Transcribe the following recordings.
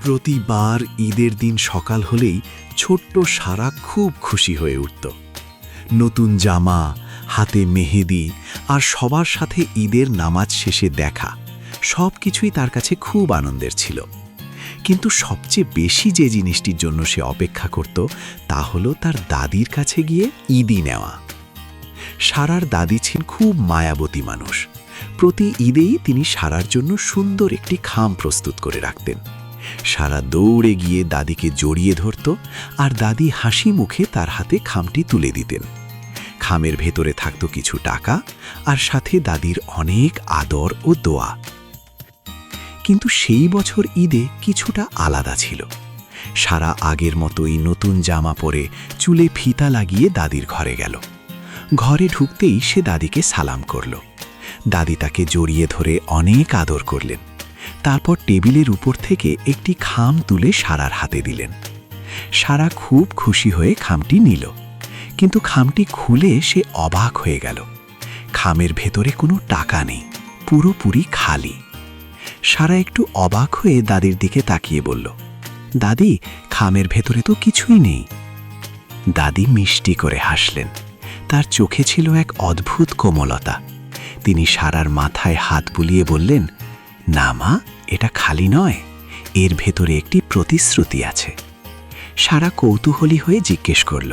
প্রতিবার ঈদের দিন সকাল হলেই ছোট্ট সারা খুব খুশি হয়ে উঠত। নতুন জামা, হাতে মেহেদি আর সবার সাথে ঈদের নামাজ শেষে দেখা, সব কিছুই তার কাছে খুব আনন্দের ছিল। কিন্তু সবচেয়ে বেশি যে জিনিসটির জন্য সে অপেক্ষা করত তা হলো তার দাদির কাছে গিয়ে ঈদি নেওয়া। সারার দাদি ছিলেন খুব মায়াবতী মানুষ। প্রতি ঈদেই তিনি সারার জন্য সুন্দর একটি খাম প্রস্তুত করে রাখতেন। সারা দৌড়ে গিয়ে দাদিকে জড়িয়ে ধরত আর দাদি হাসি মুখে তার হাতে খামটি তুলে দিতেন। খামের ভেতরে থাকত কিছু টাকা আর সাথে দাদির অনেক আদর ও দোয়া। কিন্তু সেই বছর ঈদে কিছুটা আলাদা ছিল। সারা আগের মতোই নতুন জামা পরে চুলে ফিতা লাগিয়ে দাদির ঘরে গেল। ঘরে ঢুকতেই সে দাদিকে সালাম করল। দাদি তাকে জড়িয়ে ধরে অনেক আদর করলেন। তারপর টেবিলের উপর থেকে একটি খাম তুলে সারার হাতে দিলেন। সারা খুব খুশি হয়ে খামটি নিল, কিন্তু খামটি খুলে সে অবাক হয়ে গেল। খামের ভেতরে কোনো টাকা নেই, পুরোপুরি খালি। সারা একটু অবাক হয়ে দাদির দিকে তাকিয়ে বলল, দাদি, খামের ভেতরে তো কিছুই নেই। দাদি মিষ্টি করে হাসলেন। তার চোখে ছিল এক অদ্ভুত কোমলতা। তিনি সারার মাথায় হাত বুলিয়ে বললেন, না মা, এটা খালি নয়, এর ভেতরে একটি প্রতিশ্রুতি আছে। সারা কৌতূহলী হয়ে জিজ্ঞেস করল,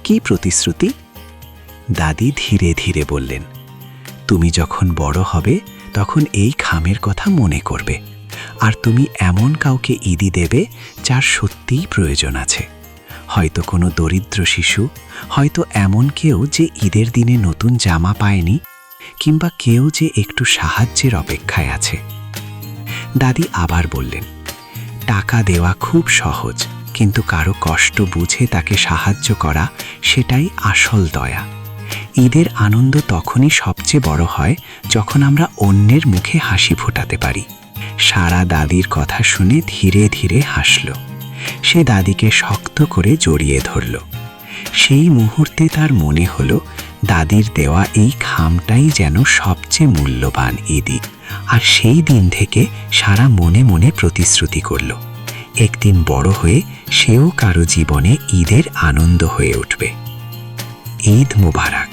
কি প্রতিশ্রুতি? দাদি ধীরে ধীরে বললেন, তুমি যখন বড় হবে তখন এই খামের কথা মনে করবে, আর তুমি এমন কাউকে ঈদি দেবে যার সত্যিই প্রয়োজন আছে। হয়তো কোনো দরিদ্র শিশু, হয়তো এমন কেউ যে ঈদের দিনে নতুন জামা পায়নি, কিংবা কেউ যে একটু সাহায্যের অপেক্ষায় আছে। দাদি আবার বললেন, টাকা দেওয়া খুব সহজ, কিন্তু কারো কষ্ট বুঝে তাকে সাহায্য করা, সেটাই আসল দয়া। ঈদের আনন্দ তখনই সবচেয়ে বড় হয় যখন আমরা অন্যের মুখে হাসি ফোটাতে পারি। সারা দাদির কথা শুনে ধীরে ধীরে হাসল। সে দাদিকে শক্ত করে জড়িয়ে ধরল। সেই মুহূর্তে তার মনে হলো দাদির দেওয়া এই খামটাই যেন সবচেয়ে মূল্যবান ঈদি। আর সেই দিন থেকে সারা মনে মনে প্রতিশ্রুতি করল, একদিন বড় হয়ে সেও কারো জীবনে ঈদের আনন্দ হয়ে উঠবে। ঈদ মোবারক।